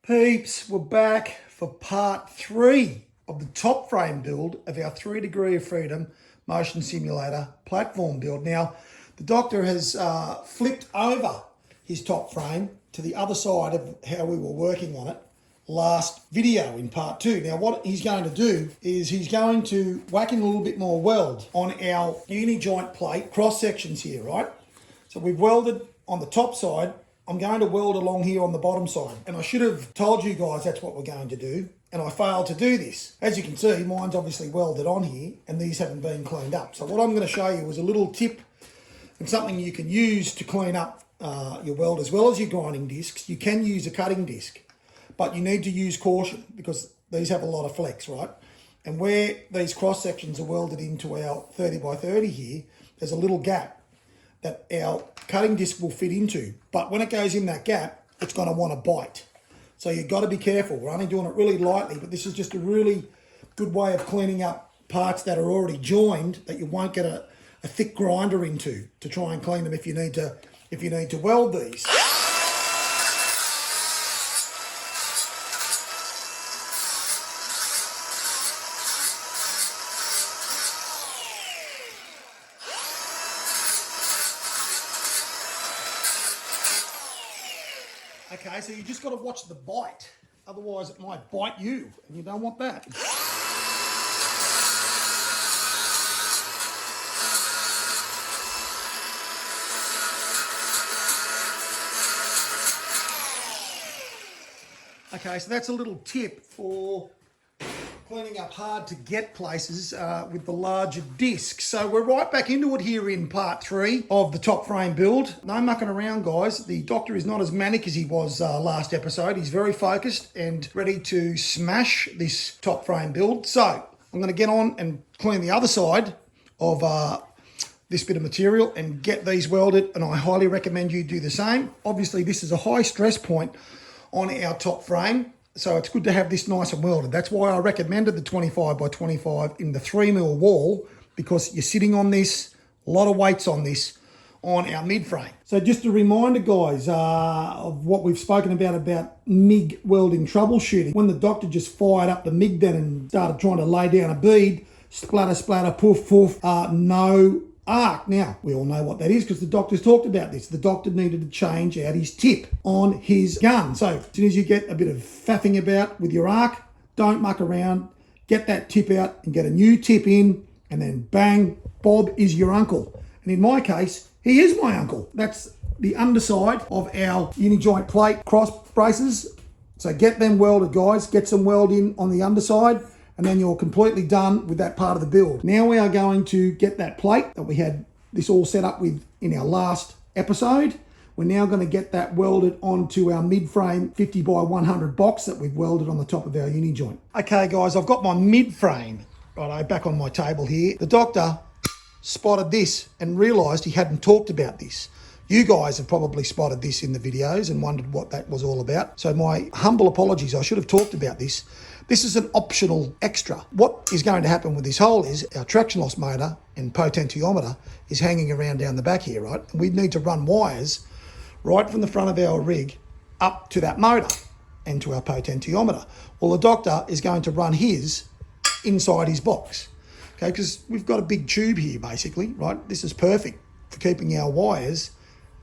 Peeps, we're back for part 3 of the top frame build of our 3 Degree of Freedom motion simulator platform build. Now, the doctor has flipped over his top frame to the other side of how we were working on it last video in part 2. Now, what he's going to do is he's going to whack in a little bit more weld on our uni joint plate cross sections here, right? So we've welded on the top side. I'm going to weld along here on the bottom side. And I should have told you guys that's what we're going to do. And I failed to do this. As you can see, mine's obviously welded on here and these haven't been cleaned up. So what I'm going to show you is a little tip and something you can use to clean up your weld as well as your grinding discs. You can use a cutting disc, but you need to use caution because these have a lot of flex, right? And where these cross sections are welded into our 30 by 30 here, there's a little gap that our cutting disc will fit into. But when it goes in that gap, it's going to want to bite. So you've got to be careful. We're only doing it really lightly, but this is just a really good way of cleaning up parts that are already joined that you won't get a thick grinder into to try and clean them if you need to weld these. Okay, so you just got to watch the bite, otherwise it might bite you, and you don't want that. Okay, so that's a little tip for cleaning up hard to get places with the larger discs. So we're right back into it here in part 3 of the top frame build. No mucking around, guys. The doctor is not as manic as he was last episode. He's very focused and ready to smash this top frame build. So I'm going to get on and clean the other side of this bit of material and get these welded, and I highly recommend you do the same. Obviously, this is a high stress point on our top frame, so it's good to have this nice and welded. That's why I recommended the 25 by 25 in the 3mm wall, because you're sitting on this, a lot of weights on this, on our mid frame. So just a reminder, guys, of what we've spoken about MIG welding troubleshooting. When the doctor just fired up the MIG then and started trying to lay down a bead, splatter, splatter, poof, poof, no arc. Now, we all know what that is because the doctor's talked about this. The doctor needed to change out his tip on his gun. So as soon as you get a bit of faffing about with your arc, don't muck around, get that tip out and get a new tip in, and then bang, Bob is your uncle. And in my case, he is my uncle. That's the underside of our uni joint plate cross braces. So get them welded, guys. Get some weld in on the underside, and then you're completely done with that part of the build. Now we are going to get that plate that we had this all set up with in our last episode. We're now going to get that welded onto our mid-frame 50 by 100 box that we've welded on the top of our uni joint. Okay, guys, I've got my mid-frame, righto, back on my table here. The doctor spotted this and realised he hadn't talked about this. You guys have probably spotted this in the videos and wondered what that was all about. So my humble apologies, I should have talked about this. This is an optional extra. What is going to happen with this hole is our traction loss motor and potentiometer is hanging around down the back here, right? And we need to run wires right from the front of our rig up to that motor and to our potentiometer. Well, the doctor is going to run his inside his box, okay? Because we've got a big tube here, basically, right? This is perfect for keeping our wires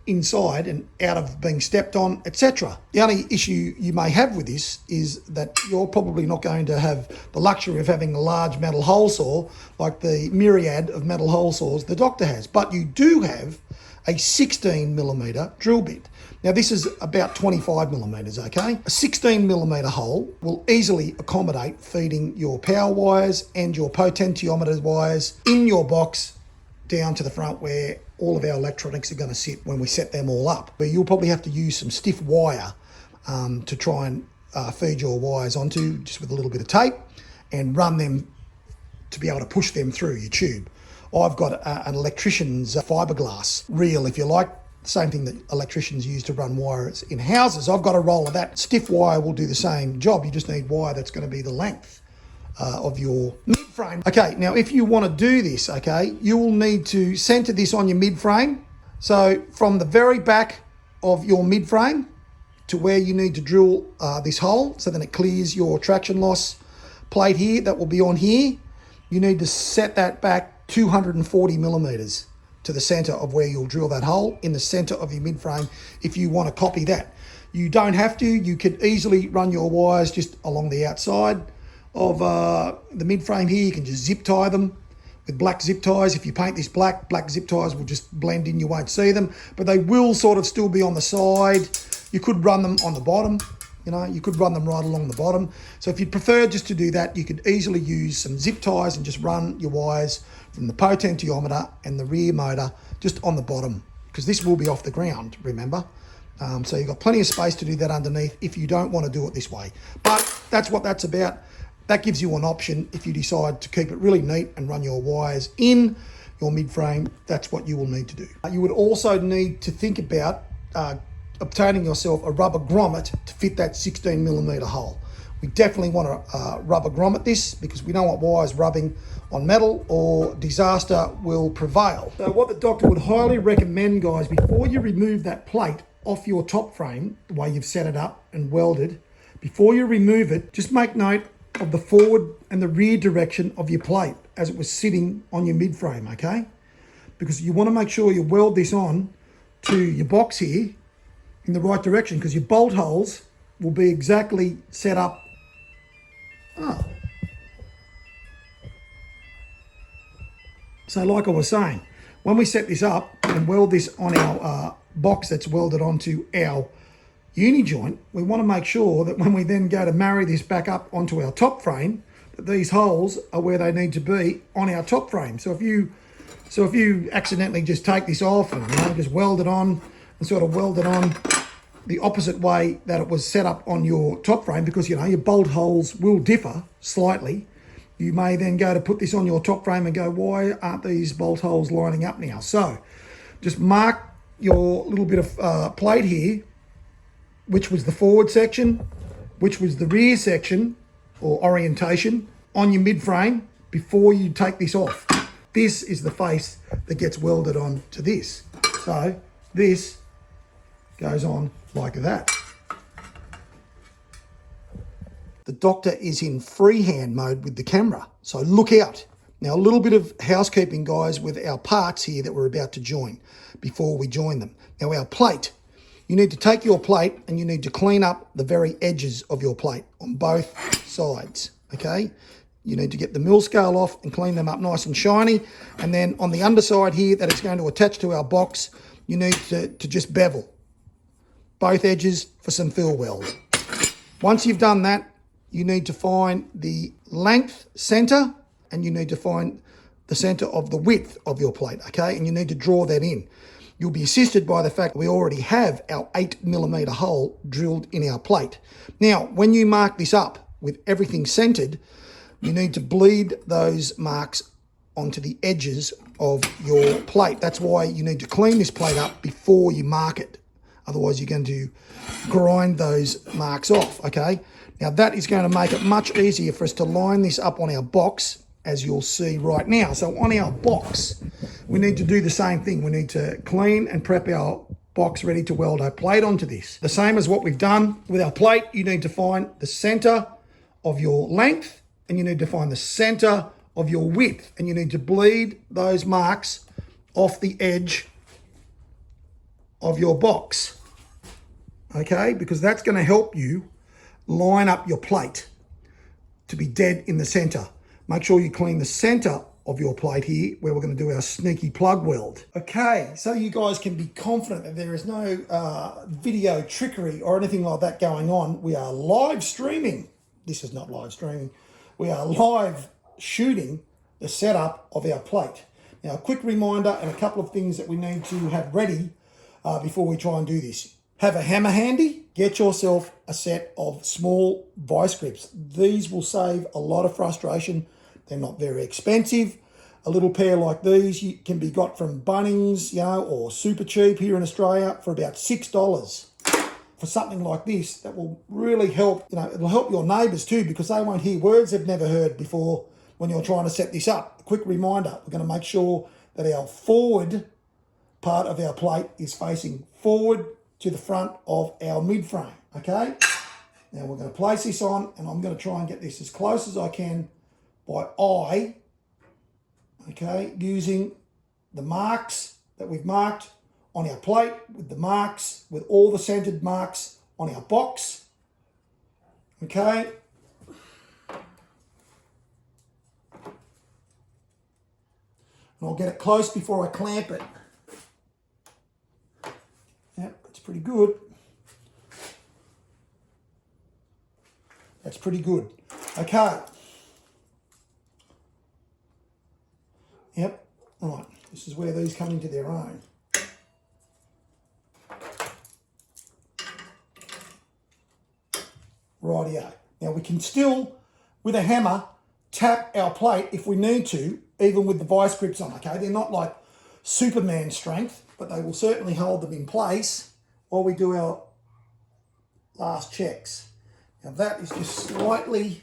inside and out of being stepped on, etc. The only issue you may have with this is that you're probably not going to have the luxury of having a large metal hole saw like the myriad of metal hole saws the doctor has, but you do have a 16mm drill bit. Now this is about 25mm, okay? A 16mm hole will easily accommodate feeding your power wires and your potentiometer wires in your box down to the front where all of our electronics are going to sit when we set them all up. But you'll probably have to use some stiff wire to try and feed your wires onto, just with a little bit of tape, and run them to be able to push them through your tube. I've got an electrician's fiberglass reel, if you like, the same thing that electricians use to run wires in houses. I've got a roll of that. Stiff wire will do the same job. You just need wire that's going to be the length of your mid-frame. Okay, now if you want to do this, okay, you will need to center this on your mid-frame. So from the very back of your mid-frame to where you need to drill this hole, so then it clears your traction loss plate here that will be on here. You need to set that back 240 millimeters to the center of where you'll drill that hole in the center of your mid-frame if you want to copy that. You don't have to. You could easily run your wires just along the outside of the mid-frame here. You can just zip tie them with black zip ties. If you paint this black zip ties will just blend in, you won't see them, but they will sort of still be on the side. You could run them on the bottom, you know, you could run them right along the bottom. So if you'd prefer just to do that, you could easily use some zip ties and just run your wires from the potentiometer and the rear motor just on the bottom, because this will be off the ground, remember. So you've got plenty of space to do that underneath if you don't want to do it this way. But that's what that's about. That gives you an option if you decide to keep it really neat and run your wires in your mid-frame. That's what you will need to do. You would also need to think about obtaining yourself a rubber grommet to fit that 16 millimeter hole. We definitely want to rubber grommet this, because we don't want wires rubbing on metal or disaster will prevail. So what the doctor would highly recommend, guys, before you remove that plate off your top frame, the way you've set it up and welded, before you remove it, just make note of the forward and the rear direction of your plate as it was sitting on your mid frame, okay? Because you want to make sure you weld this on to your box here in the right direction, because your bolt holes will be exactly set up. So like I was saying, when we set this up and weld this on our box that's welded onto our uni joint, we want to make sure that when we then go to marry this back up onto our top frame, that these holes are where they need to be on our top frame. So if you accidentally just take this off and just weld it on and sort of weld it on the opposite way that it was set up on your top frame, because your bolt holes will differ slightly, you may then go to put this on your top frame and go, why aren't these bolt holes lining up now? So just mark your little bit of plate here, which was the forward section, which was the rear section or orientation on your mid frame before you take this off. This is the face that gets welded on to this. So this goes on like that. The doctor is in freehand mode with the camera, so look out. Now, a little bit of housekeeping, guys, with our parts here that we're about to join before we join them. Now, our plate, you need to take your plate and you need to clean up the very edges of your plate on both sides, okay? You need to get the mill scale off and clean them up nice and shiny. And then on the underside here that it's going to attach to our box, you need to just bevel both edges for some fill weld. Once you've done that, you need to find the length center and you need to find the center of the width of your plate, okay? And you need to draw that in. You'll be assisted by the fact that we already have our 8 millimeter hole drilled in our plate. Now, when you mark this up with everything centered, you need to bleed those marks onto the edges of your plate. That's why you need to clean this plate up before you mark it. Otherwise, you're going to grind those marks off, okay? Now, that is going to make it much easier for us to line this up on our box, as you'll see right now. So on our box, we need to do the same thing. We need to clean and prep our box ready to weld our plate onto this. The same as what we've done with our plate, you need to find the center of your length and you need to find the center of your width, and you need to bleed those marks off the edge of your box, okay? Because that's going to help you line up your plate to be dead in the center. Make sure you clean the center of your plate here where we're going to do our sneaky plug weld. Okay, so you guys can be confident that there is no video trickery or anything like that going on. We are live streaming. This is not live streaming. We are live shooting the setup of our plate. Now, a quick reminder and a couple of things that we need to have ready before we try and do this. Have a hammer handy. Get yourself a set of small vice grips. These will save a lot of frustration. They're not very expensive. A little pair like these can be got from Bunnings, or super cheap here in Australia for about $6. For something like this, that will really help. It'll help your neighbours too, because they won't hear words they've never heard before when you're trying to set this up. A quick reminder, we're going to make sure that our forward part of our plate is facing forward to the front of our mid frame. Okay, now we're going to place this on, and I'm going to try and get this as close as I can by eye, okay, using the marks that we've marked on our plate, with the marks, with all the centered marks on our box, okay. And I'll get it close before I clamp it. Yep, that's pretty good. That's pretty good. Okay. Yep, all right. This is where these come into their own. Rightio. Now we can still, with a hammer, tap our plate if we need to, even with the vice grips on, okay? They're not like Superman strength, but they will certainly hold them in place while we do our last checks. Now that is just slightly,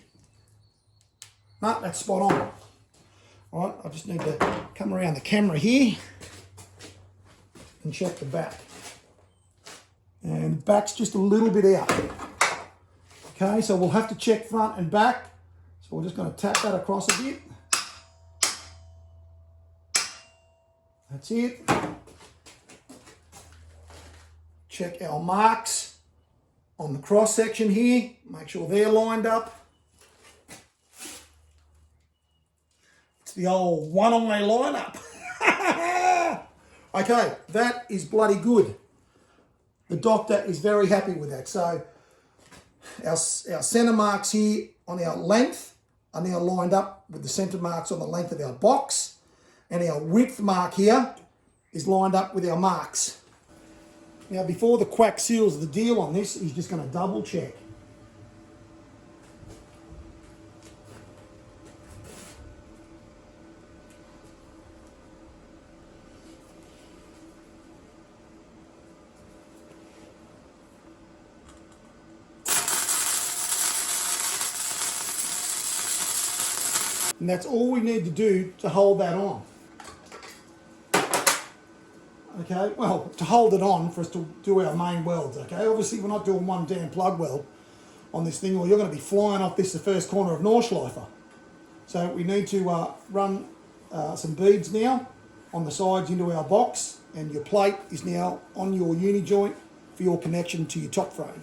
no, that's spot on. All right, I just need to come around the camera here and check the back. And the back's just a little bit out. Okay, so we'll have to check front and back. So we're just going to tap that across a bit. That's it. Check our marks on the cross section here. Make sure they're lined up. It's the old one-eye lineup. Okay, that is bloody good. The doctor is very happy with that. So our centre marks here on our length are now lined up with the centre marks on the length of our box. And our width mark here is lined up with our marks. Now before the quack seals the deal on this, he's just going to double check. And that's all we need to do to hold that on. Okay, well, to hold it on for us to do our main welds, okay? Obviously, we're not doing one damn plug weld on this thing, or you're going to be flying off this the first corner of Nordschleifer. So we need to run some beads now on the sides into our box, and your plate is now on your uni joint for your connection to your top frame.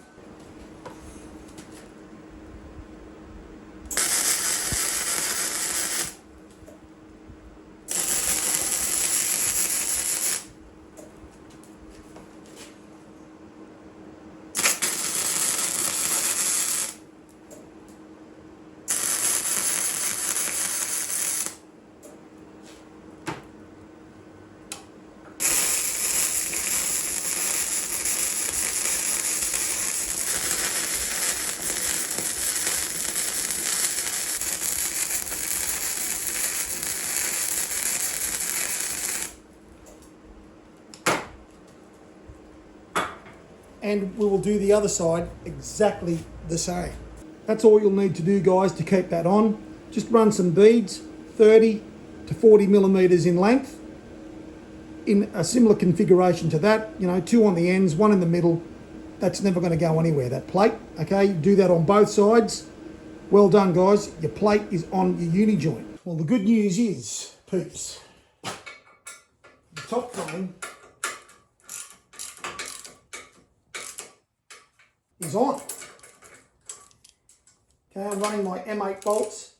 And we will do the other side exactly the same. That's all you'll need to do, guys, to keep that on. Just run some beads, 30 to 40 millimeters in length, in a similar configuration to that, you know, 2 on the ends, 1 in the middle. That's never going to go anywhere, that plate, okay? Do that on both sides. Well done, guys. Your plate is on your uni joint. Well, the good news is, peeps, the top frame is on. Okay, I'm running my M8 bolts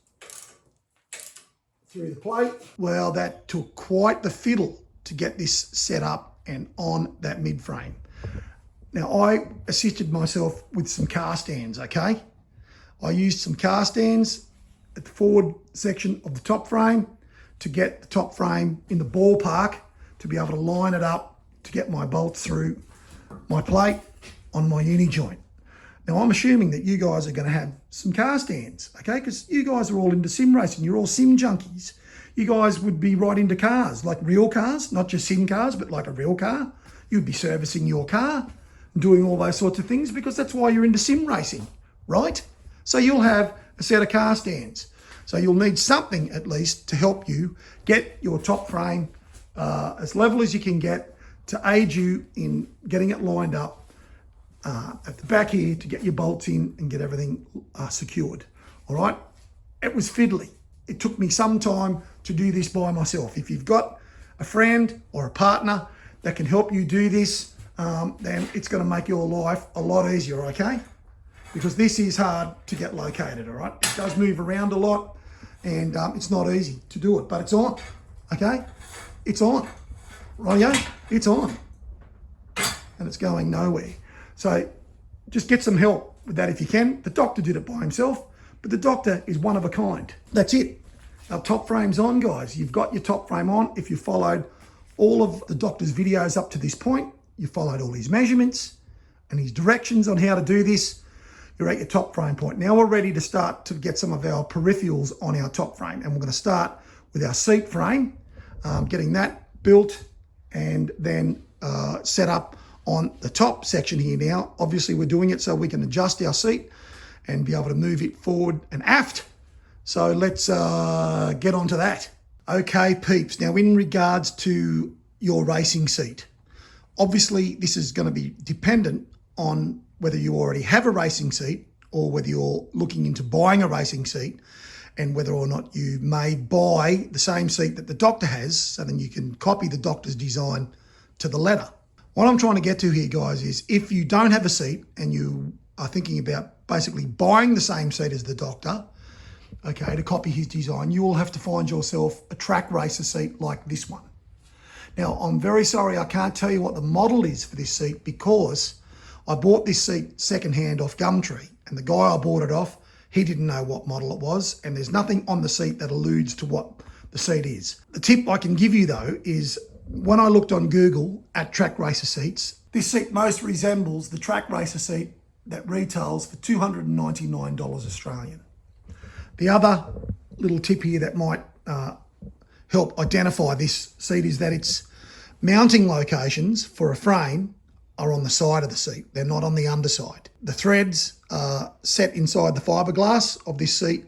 through the plate. Well, that took quite the fiddle to get this set up and on that mid frame. Now, I assisted myself with some car stands, okay? I used some car stands at the forward section of the top frame to get the top frame in the ballpark to be able to line it up to get my bolts through my plate on my uni joint. Now, I'm assuming that you guys are going to have some car stands, okay? Because you guys are all into sim racing. You're all sim junkies. You guys would be right into cars, like real cars, not just sim cars, but like a real car. You'd be servicing your car, doing all those sorts of things, because that's why you're into sim racing, right? So you'll have a set of car stands. So you'll need something at least to help you get your top frame as level as you can get to aid you in getting it lined up at the back here to get your bolts in and get everything secured. All right, it was fiddly. It took me some time to do this by myself. If you've got a friend or a partner that can help you do this, then it's going to make your life a lot easier, okay? Because this is hard to get located, all right? It does move around a lot, and it's not easy to do it, but it's on, okay? It's on, rightio? It's on, and it's going nowhere. So just get some help with that if you can. The doctor did it by himself, but the doctor is one of a kind. That's it. Our top frame's on, guys. You've got your top frame on. If you followed all of the doctor's videos up to this point, you followed all his measurements and his directions on how to do this, you're at your top frame point. Now we're ready to start to get some of our peripherals on our top frame. And we're going to start with our seat frame, getting that built and then set up on the top section here now. Obviously we're doing it so we can adjust our seat and be able to move it forward and aft. So let's get on to that. Okay, peeps. Now in regards to your racing seat, obviously this is going to be dependent on whether you already have a racing seat or whether you're looking into buying a racing seat, and whether or not you may buy the same seat that the doctor has, so then you can copy the doctor's design to the letter. What I'm trying to get to here, guys, is if you don't have a seat and you are thinking about basically buying the same seat as the doctor, okay, to copy his design, you will have to find yourself a track racer seat like this one. Now, I'm very sorry I can't tell you what the model is for this seat, because I bought this seat secondhand off Gumtree, and the guy I bought it off, he didn't know what model it was, and there's nothing on the seat that alludes to what the seat is. The tip I can give you though is, when I looked on Google at track racer seats, this seat most resembles the track racer seat that retails for $299 Australian. The other little tip here that might help identify this seat is that its mounting locations for a frame are on the side of the seat. They're not on the underside. The threads are set inside the fiberglass of this seat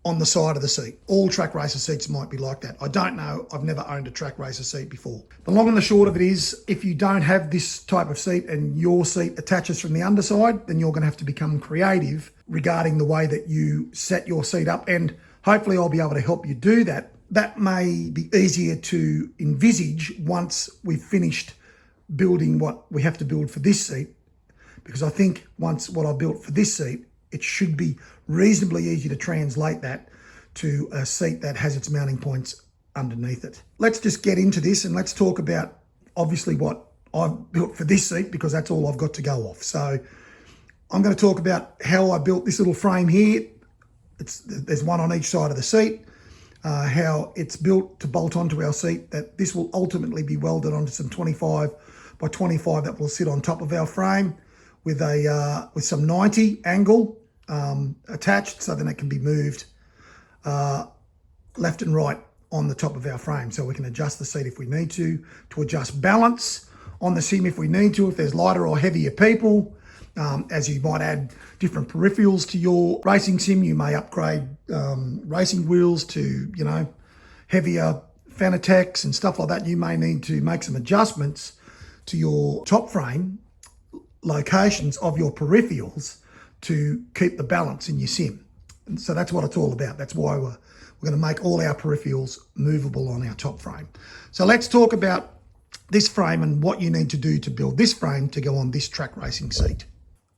on the side of the seat. All track racer seats might be like that. I don't know. I've never owned a track racer seat before. The long and the short of it is, if you don't have this type of seat and your seat attaches from the underside, then you're going to have to become creative regarding the way that you set your seat up. And hopefully I'll be able to help you do that. That may be easier to envisage once we've finished building what we have to build for this seat, because I think once what I built for this seat, it should be reasonably easy to translate that to a seat that has its mounting points underneath it. Let's just get into this and let's talk about obviously what I've built for this seat, because that's all I've got to go off. So I'm going to talk about how I built this little frame here. There's one on each side of the seat. How it's built to bolt onto our seat, that this will ultimately be welded onto some 25 by 25 that will sit on top of our frame with some 90 angle attached, so then it can be moved left and right on the top of our frame, so we can adjust the seat if we need to adjust balance on the sim if we need to, if there's lighter or heavier people. As you might add different peripherals to your racing sim, you may upgrade racing wheels to, you know, heavier Fanatec's and stuff like that. You may need to make some adjustments to your top frame locations of your peripherals to keep the balance in your sim. And so that's what it's all about. That's why we're going to make all our peripherals movable on our top frame. So let's talk about this frame and what you need to do to build this frame to go on this track racing seat.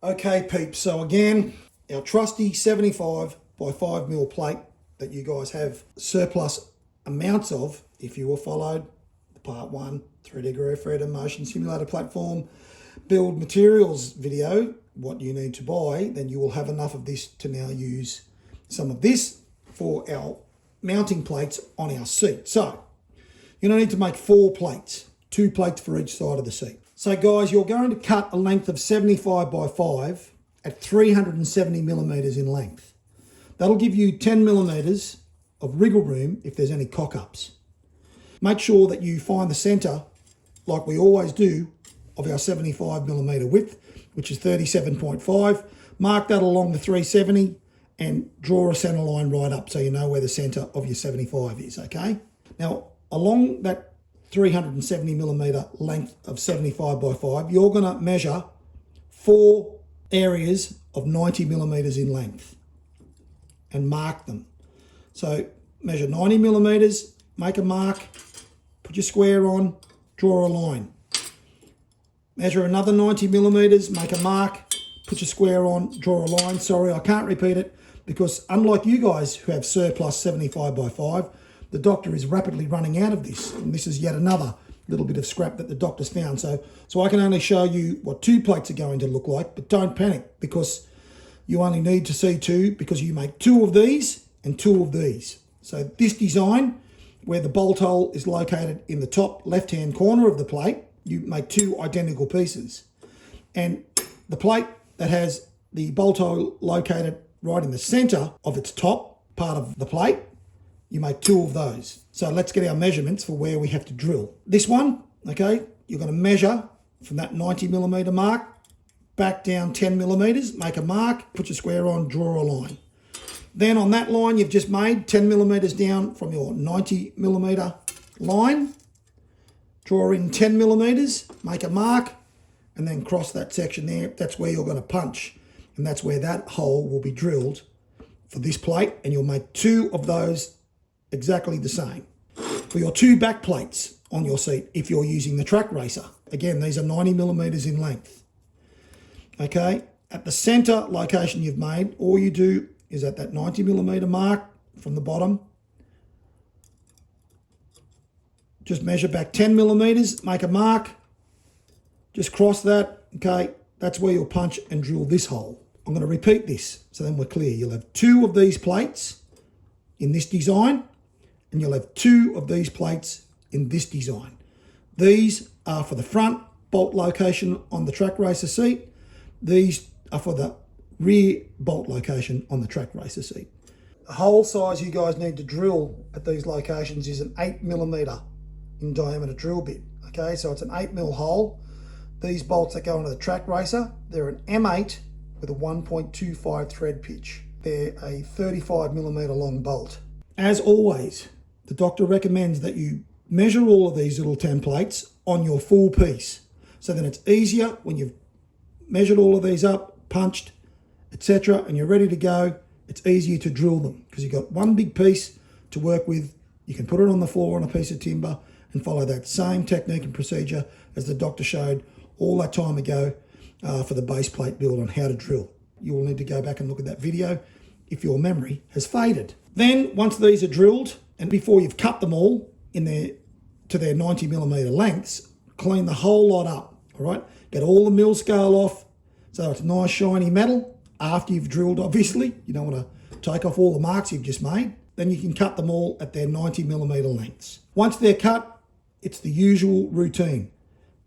Okay, peeps, so again, our trusty 75 by 5mm plate that you guys have surplus amounts of if you were followed the part 1 3D Groovefeder motion simulator platform build materials video, what you need to buy, then you will have enough of this to now use some of this for our mounting plates on our seat. So you're going to need to make 4 plates, 2 plates for each side of the seat. So guys, you're going to cut a length of 75 by 5 at 370 millimeters in length. That'll give you 10 millimeters of wriggle room if there's any cock-ups. Make sure that you find the center, like we always do, of our 75 millimeter width, which is 37.5. Mark that along the 370 and draw a center line right up so you know where the center of your 75 is, okay? Now, along that 370 millimeter length of 75 by 5, you're going to measure 4 areas of 90 millimeters in length and mark them. So measure 90 millimeters, make a mark, put your square on, draw a line. Measure another 90 millimeters, make a mark, put your square on, draw a line. Sorry, I can't repeat it because unlike you guys who have surplus 75 by 5, the doctor is rapidly running out of this. And this is yet another little bit of scrap that the doctor's found. So I can only show you what 2 plates are going to look like, but don't panic because you only need to see 2 because you make 2 of these and 2 of these. So this design, where the bolt hole is located in the top left-hand corner of the plate, you make 2 identical pieces. And the plate that has the bolt hole located right in the center of its top part of the plate, you make 2 of those. So let's get our measurements for where we have to drill. This one, okay, you're going to measure from that 90 millimeter mark back down 10 millimeters, make a mark, put your square on, draw a line. Then on that line you've just made 10 millimeters down from your 90 millimeter line, draw in 10 millimeters, make a mark, and then cross that section there. That's where you're going to punch. And that's where that hole will be drilled for this plate. And you'll make 2 of those exactly the same. For your 2 back plates on your seat, if you're using the track racer, again, these are 90 millimeters in length. Okay, at the center location you've made, all you do is at that 90 millimeter mark from the bottom, just measure back 10 millimeters, make a mark, just cross that, okay, that's where you'll punch and drill this hole. I'm going to repeat this so then we're clear. You'll have 2 of these plates in this design and you'll have 2 of these plates in this design. These are for the front bolt location on the track racer seat. These are for the rear bolt location on the track racer seat. The hole size you guys need to drill at these locations is an 8 millimeter in diameter drill bit. Okay, so it's an 8 mil hole. These bolts that go into the track racer, they're an M8 with a 1.25 thread pitch. They're a 35 millimeter long bolt. As always, the doctor recommends that you measure all of these little templates on your full piece. So then it's easier when you've measured all of these up, punched, etc., and you're ready to go, it's easier to drill them because you've got one big piece to work with. You can put it on the floor on a piece of timber and follow that same technique and procedure as the doctor showed all that time ago for the base plate build on how to drill. You will need to go back and look at that video if your memory has faded. Then once these are drilled and before you've cut them all in to their 90 millimeter lengths, clean the whole lot up, all right? Get all the mill scale off so it's nice shiny metal. After you've drilled, obviously, you don't want to take off all the marks you've just made. Then you can cut them all at their 90 millimeter lengths. Once they're cut, it's the usual routine.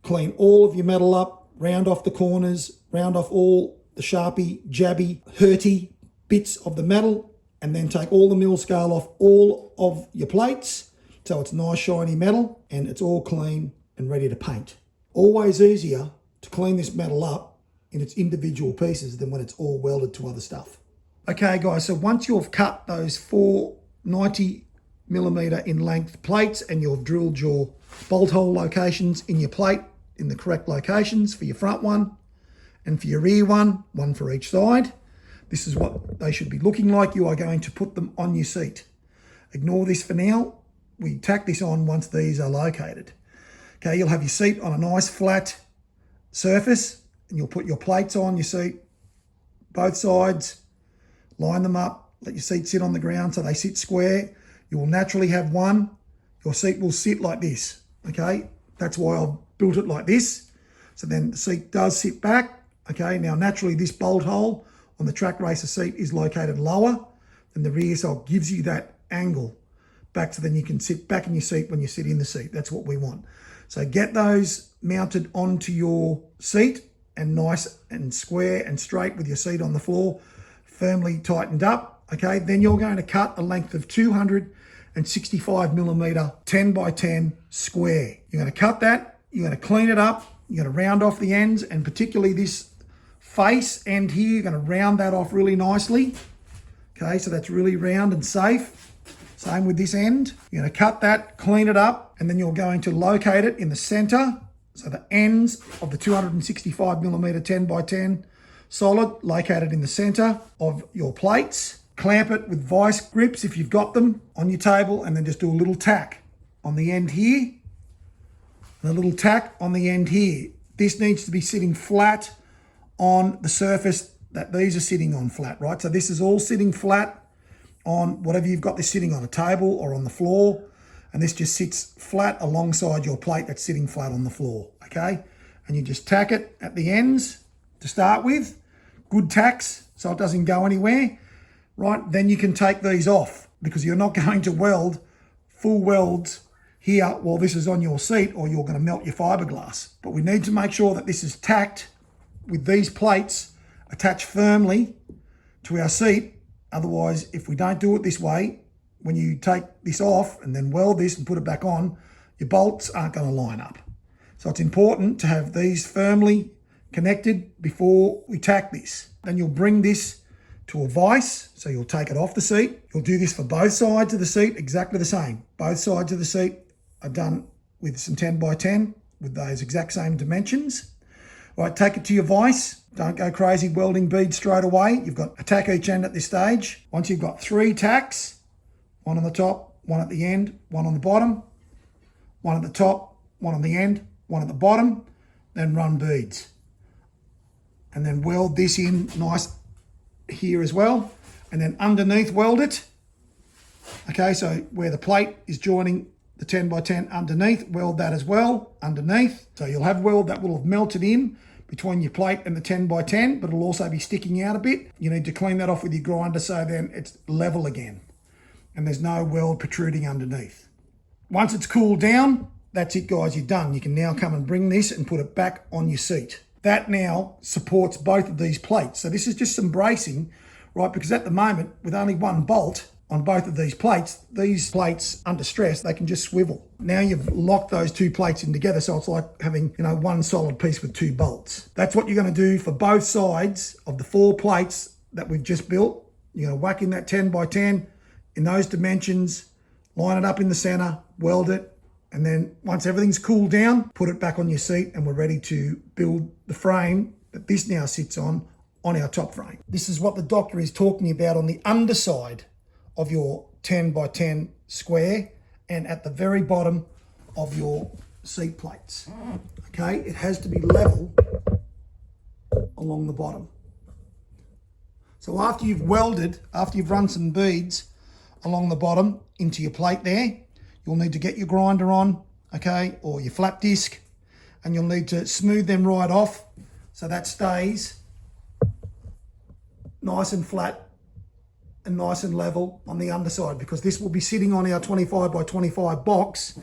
Clean all of your metal up, round off the corners, round off all the sharpy, jabby, hurty bits of the metal, and then take all the mill scale off all of your plates so it's nice shiny metal and it's all clean and ready to paint. Always easier to clean this metal up in its individual pieces than when it's all welded to other stuff. Okay guys, so once you've cut those 4 90 millimeter in length plates and you've drilled your bolt hole locations in your plate in the correct locations for your front one and for your rear one for each side, this is what they should be looking like. You are going to put them on your seat. Ignore this for now. We tack this on once these are located. Okay, you'll have your seat on a nice flat surface and you'll put your plates on your seat, both sides, line them up, let your seat sit on the ground so they sit square. You will naturally have one. Your seat will sit like this, okay? That's why I've built it like this. So then the seat does sit back, okay? Now naturally this bolt hole on the track racer seat is located lower than the rear, so it gives you that angle back so then you can sit back in your seat when you sit in the seat. That's what we want. So get those mounted onto your seat and nice and square and straight with your seat on the floor, firmly tightened up, okay? Then you're going to cut a length of 265 millimeter 10 by 10 square. You're going to cut that, you're going to clean it up, you're going to round off the ends, and particularly this face end here, you're going to round that off really nicely. Okay, so that's really round and safe. Same with this end. You're going to cut that, clean it up, and then you're going to locate it in the center So the ends of the 265mm 10x10 solid located in the center of your plates. Clamp it with vice grips if you've got them on your table, and then just do a little tack on the end here and a little tack on the end here. This needs to be sitting flat on the surface that these are sitting on flat, right? So this is all sitting flat on whatever you've got this sitting on, a table or on the floor, and this just sits flat alongside your plate that's sitting flat on the floor, okay? And you just tack it at the ends to start with. Good tacks so it doesn't go anywhere, right? Then you can take these off because you're not going to weld full welds here while this is on your seat, or you're going to melt your fiberglass. But we need to make sure that this is tacked with these plates attached firmly to our seat. Otherwise, if we don't do it this way, when you take this off and then weld this and put it back on, your bolts aren't going to line up. So it's important to have these firmly connected before we tack this. Then you'll bring this to a vise, so you'll take it off the seat. You'll do this for both sides of the seat, exactly the same. Both sides of the seat are done with some 10x10 with those exact same dimensions. Right, take it to your vise. Don't go crazy welding beads straight away. You've got a tack each end at this stage. Once you've got 3 tacks, one on the top, one at the end, one on the bottom, one at the top, one on the end, one at the bottom, then run beads. And then weld this in nice here as well. And then underneath weld it. Okay, so where the plate is joining the 10x10 underneath, weld that as well underneath. So you'll have weld that will have melted in between your plate and the 10x10, but it'll also be sticking out a bit. You need to clean that off with your grinder so then it's level again and there's no weld protruding underneath. Once it's cooled down, that's it guys, you're done. You can now come and bring this and put it back on your seat. That now supports both of these plates. So this is just some bracing, right? Because at the moment, with only one bolt on both of these plates under stress, they can just swivel. Now you've locked those 2 plates in together, so it's like having, one solid piece with 2 bolts. That's what you're going to do for both sides of the 4 plates that we've just built. You're going to whack in that 10x10 in those dimensions, line it up in the center, weld it, and then once everything's cooled down, put it back on your seat, and we're ready to build the frame that this now sits on our top frame. This is what the doctor is talking about on the underside of your 10x10 square and at the very bottom of your seat plates. Okay, it has to be level along the bottom. So after you've run some beads along the bottom into your plate there, you'll need to get your grinder on, okay, or your flap disc, and you'll need to smooth them right off so that stays nice and flat and nice and level on the underside, because this will be sitting on our 25x25 box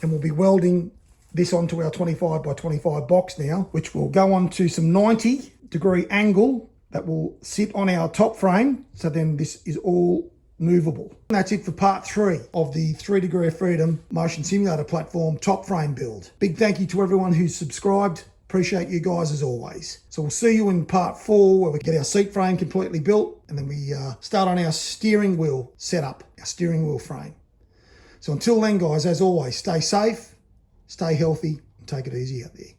and we'll be welding this onto our 25x25 box now, which will go onto some 90-degree angle that will sit on our top frame. So then this is all movable. And that's it for part 3 of the 3 Degree of Freedom motion simulator platform top frame build. Big thank you to everyone who's subscribed. Appreciate you guys as always. So we'll see you in part 4 where we get our seat frame completely built and then we start on our steering wheel setup, our steering wheel frame. So until then guys, as always, stay safe, stay healthy, and take it easy out there.